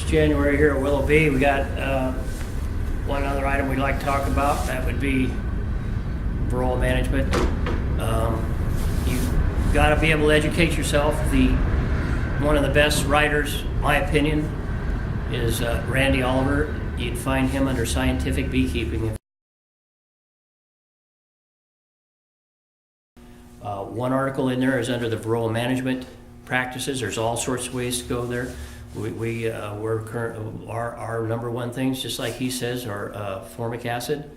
January here at Willow Bee. We got one other item we'd like to talk about. That would be rural management. You've got to be able to educate yourself. One of the best writers, my opinion, is Randy Oliver. You'd find him under Scientific Beekeeping. One article in there is under the rural management practices. There's all sorts of ways to go there. Our number one things, just like he says, are formic acid,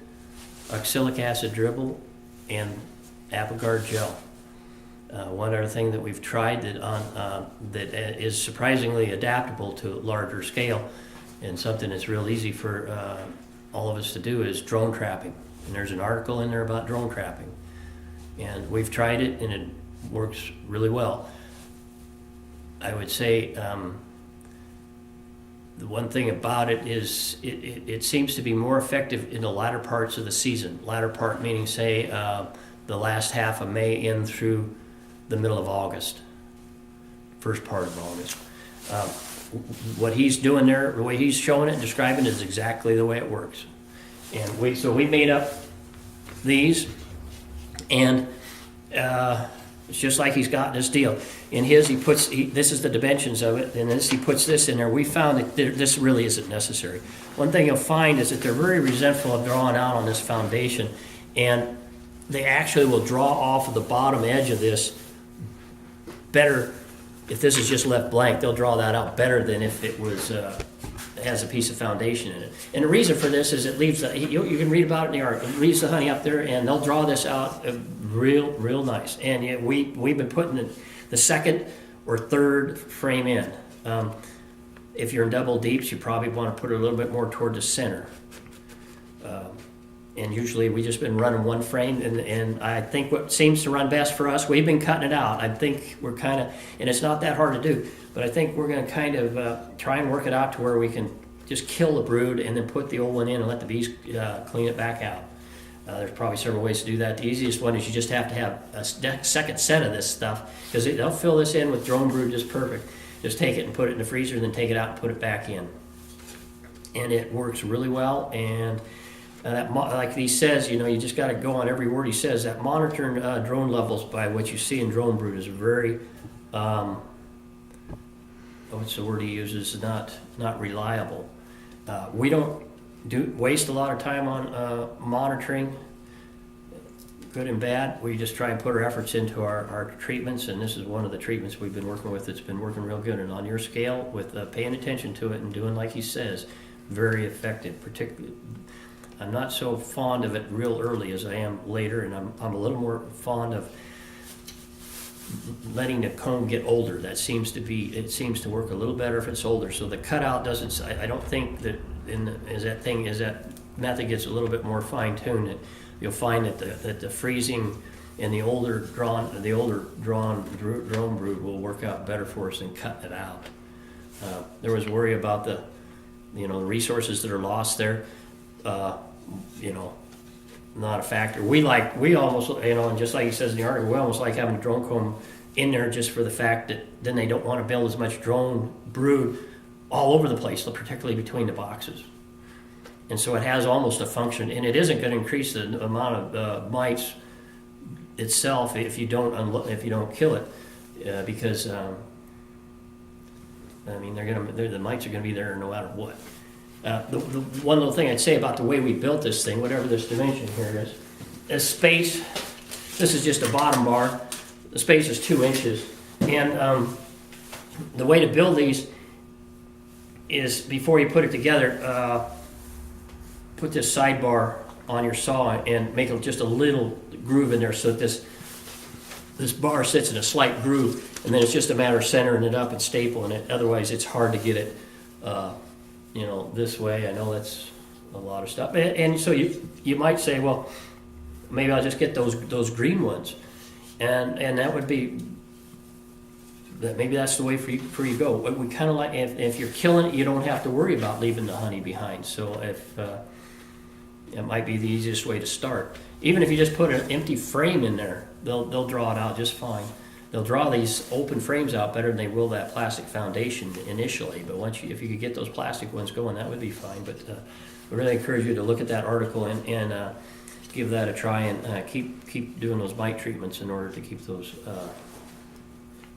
oxalic acid dribble, and Apogard gel. One other thing that we've tried that is surprisingly adaptable to larger scale, and something that's real easy for all of us to do, is drone trapping. And there's an article in there about drone trapping. And we've tried it, and it works really well. I would say the one thing about it is it seems to be more effective in the latter parts of the season. Latter part meaning, say, the last half of May in through the middle of August, first part of August. What he's doing there, the way he's showing it and describing it, is exactly the way it works. And so we made up these. And it's just like he's got this deal. In his, this is the dimensions of it, and he puts this in there. We found that this really isn't necessary. One thing you'll find is that they're very resentful of drawing out on this foundation, and they actually will draw off of the bottom edge of this better. If this is just left blank, they'll draw that out better than if it was has a piece of foundation in it. And the reason for this is it leaves you can read about it in the article. It leaves the honey up there, and they'll draw this out real nice. And yet we've been putting the second or third frame in. If you're in double deeps, you probably want to put it a little bit more toward the center. And usually we just been running one frame, and I think what seems to run best for us, we've been cutting it out. I think we're kind of, and it's not that hard to do, but I think we're going to kind of try and work it out to where we can just kill the brood and then put the old one in and let the bees clean it back out. There's probably several ways to do that. The easiest one is you just have to have a second set of this stuff, because they'll fill this in with drone brood just perfect. Just take it and put it in the freezer, and then take it out and put it back in. And it works really well. And like he says, you just got to go on every word he says. That monitoring drone levels by what you see in drone brood is very, what's the word he uses? Not reliable. We don't waste a lot of time on monitoring, good and bad. We just try and put our efforts into our treatments, and this is one of the treatments we've been working with that's been working real good. And on your scale, with paying attention to it and doing like he says, very effective. Particularly, I'm not so fond of it real early as I am later, and I'm a little more fond of letting the comb get older. It seems to work a little better if it's older. So the cutout doesn't. I don't think that as that method gets a little bit more fine-tuned, that you'll find that the freezing and the older drawn drone brood will work out better for us than cutting it out. There was worry about the resources that are lost there. Not a factor. We almost, and just like he says in the article, we almost like having a drone comb in there just for the fact that then they don't want to build as much drone brood all over the place, particularly between the boxes. And so it has almost a function, and it isn't going to increase the amount of mites itself if you don't kill it, because the mites are going to be there no matter what. The one little thing I'd say about the way we built this thing, whatever this dimension here is space. This is just a bottom bar. The space is 2 inches, and the way to build these is, before you put it together, put this sidebar on your saw and make just a little groove in there so that this bar sits in a slight groove, and then it's just a matter of centering it up and stapling it. Otherwise, it's hard to get it this way. I know that's a lot of stuff, and so you might say, well, maybe I'll just get those green ones, and that would be that. Maybe that's the way for you go. But we kind of like, if you're killing it, you don't have to worry about leaving the honey behind. So if it might be the easiest way to start. Even if you just put an empty frame in there, they'll draw it out just fine. they'll draw these open frames out better than they will that plastic foundation initially. But if you could get those plastic ones going, that would be fine. But I really encourage you to look at that article and give that a try, and keep doing those mite treatments in order to keep those.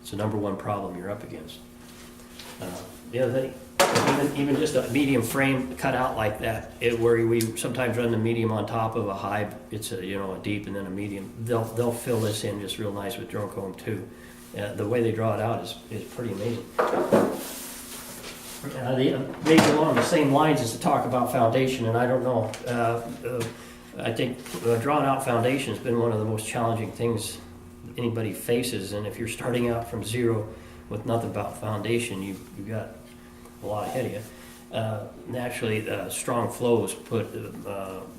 It's the number one problem you're up against. The other thing, even just a medium frame cut out like that, where we sometimes run the medium on top of a high, it's a deep and then a medium. They'll fill this in just real nice with drone comb too. The way they draw it out is pretty amazing. Maybe along the same lines as to talk about foundation, and I don't know. I think drawing out foundation has been one of the most challenging things anybody faces, and if you're starting out from zero with nothing about foundation, you've got a lot ahead of you. Naturally, strong flows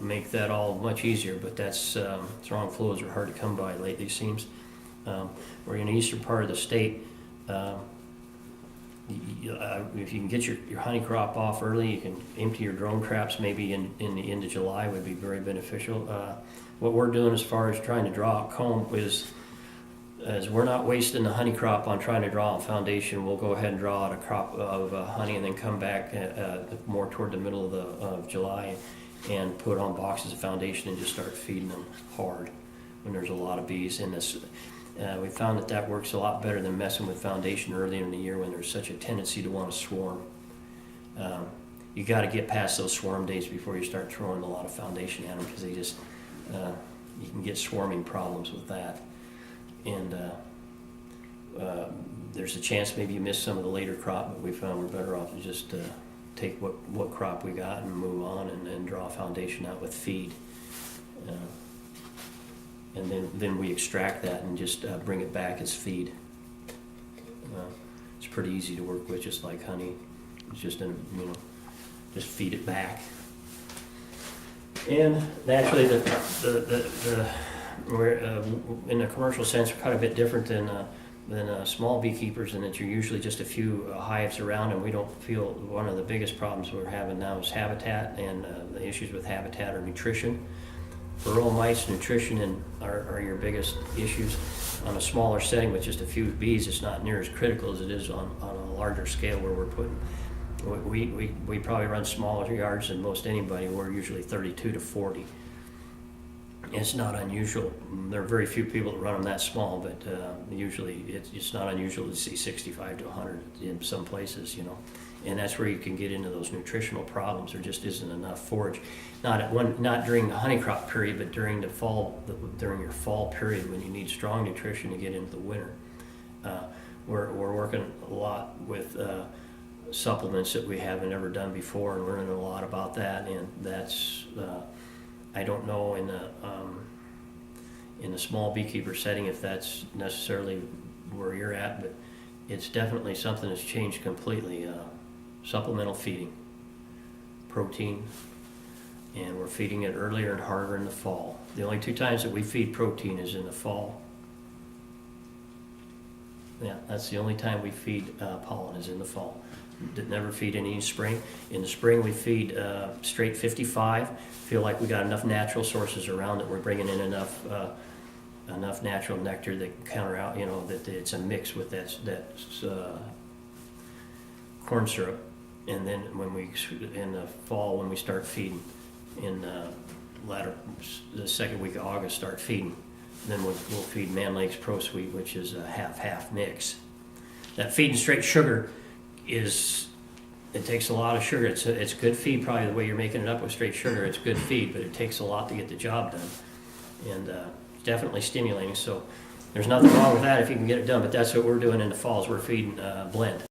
make that all much easier, but strong flows are hard to come by lately, it seems. We're in the eastern part of the state. If you can get your honey crop off early, you can empty your drone traps maybe in the end of July would be very beneficial. What we're doing as far as trying to draw out comb is we're not wasting the honey crop on trying to draw out foundation. We'll go ahead and draw out a crop of honey and then come back more toward the middle of July and put on boxes of foundation and just start feeding them hard when there's a lot of bees in this. We found that works a lot better than messing with foundation early in the year when there's such a tendency to want to swarm. You got to get past those swarm days before you start throwing a lot of foundation at them, because you can get swarming problems with that. And there's a chance maybe you miss some of the later crop, but we found we're better off to just take what crop we got and move on and draw foundation out with feed. And then we extract that and just bring it back as feed. It's pretty easy to work with, just like honey. It's just just feed it back. And naturally, we're in a commercial sense, we're quite a bit different than small beekeepers, in that you're usually just a few hives around, and we don't feel one of the biggest problems we're having now is habitat, and the issues with habitat are nutrition. Rural mites, nutrition are your biggest issues. On a smaller setting with just a few bees, it's not near as critical as it is on a larger scale where we're putting. We probably run smaller yards than most anybody. We're usually 32 to 40. It's not unusual. There are very few people that run them that small, but usually it's not unusual to see 65 to 100 in some places, And that's where you can get into those nutritional problems. There just isn't enough forage. Not during the honey crop period, but during the fall, during your fall period when you need strong nutrition to get into the winter. We're working a lot with supplements that we haven't ever done before, and learning a lot about that. And that's I don't know in the small beekeeper setting if that's necessarily where you're at, but it's definitely something that's changed completely. Supplemental feeding, protein, and we're feeding it earlier and harder in the fall. The only two times that we feed protein is in the fall. Yeah, that's the only time we feed pollen is in the fall. Never feed any in spring. In the spring we feed straight 55. Feel like we got enough natural sources around that we're bringing in enough natural nectar that can counter out, that it's a mix with that corn syrup. And then in the fall when we start feeding, in the second week of August, start feeding. Then we'll feed Man Lakes Pro Sweet, which is a half mix. That feeding straight sugar it takes a lot of sugar. It's good feed, probably the way you're making it up with straight sugar. It's good feed, but it takes a lot to get the job done, and it's definitely stimulating. So there's nothing wrong with that if you can get it done. But that's what we're doing in the falls. We're feeding blend.